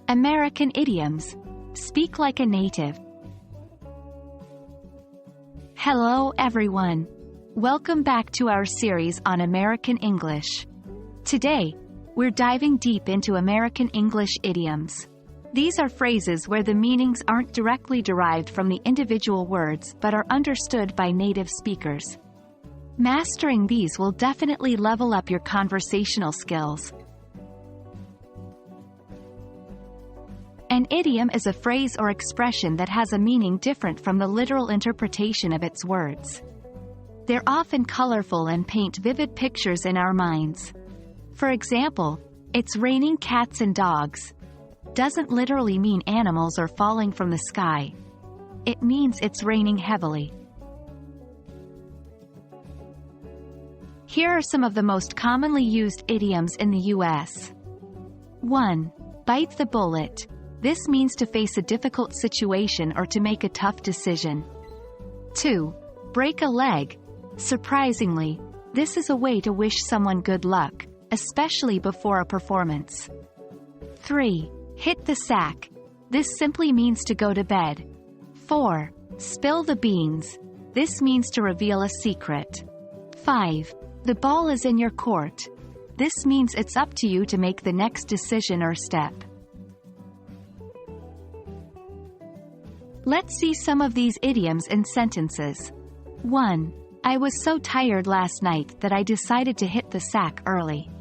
American Idioms. Speak like a native. Hello everyone. Welcome back to our series on American English. Today, we're diving deep into American English idioms. These are phrases where the meanings aren't directly derived from the individual words but are understood by native speakers. Mastering these will definitely level up your conversational skills. An idiom is a phrase or expression that has a meaning different from the literal interpretation of its words. They're often colorful and paint vivid pictures in our minds. For example, "It's raining cats and dogs" doesn't literally mean animals are falling from the sky. It means it's raining heavily. Here are some of the most commonly used idioms in the U.S. 1. Bite the bullet. This means to face a difficult situation or to make a tough decision. 2. Break a leg. Surprisingly, this is a way to wish someone good luck, especially before a performance. 3. Hit the sack. This simply means to go to bed. 4. Spill the beans. This means to reveal a secret. 5. The ball is in your court. This means it's up to you to make the next decision or step. Let's see some of these idioms in sentences. 1. I was so tired last night that I decided to hit the sack early.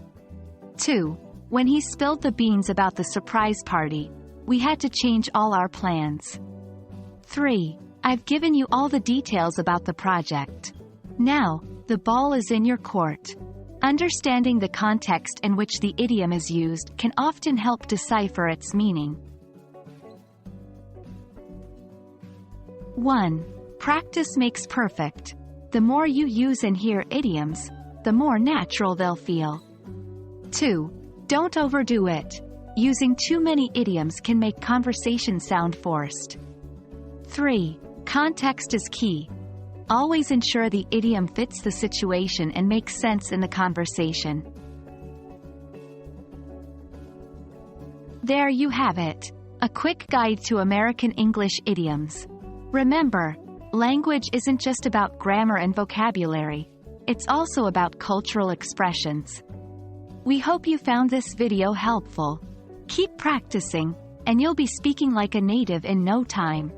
2. When he spilled the beans about the surprise party, we had to change all our plans. 3. I've given you all the details about the project. Now, the ball is in your court. Understanding the context in which the idiom is used can often help decipher its meaning. 1. Practice makes perfect. The more you use and hear idioms, the more natural they'll feel. 2. Don't overdo it. Using too many idioms can make conversation sound forced. 3. Context is key. Always ensure the idiom fits the situation and makes sense in the conversation. There you have it. A quick guide to American English idioms. Remember, language isn't just about grammar and vocabulary. It's also about cultural expressions. We hope you found this video helpful. Keep practicing, and you'll be speaking like a native in no time.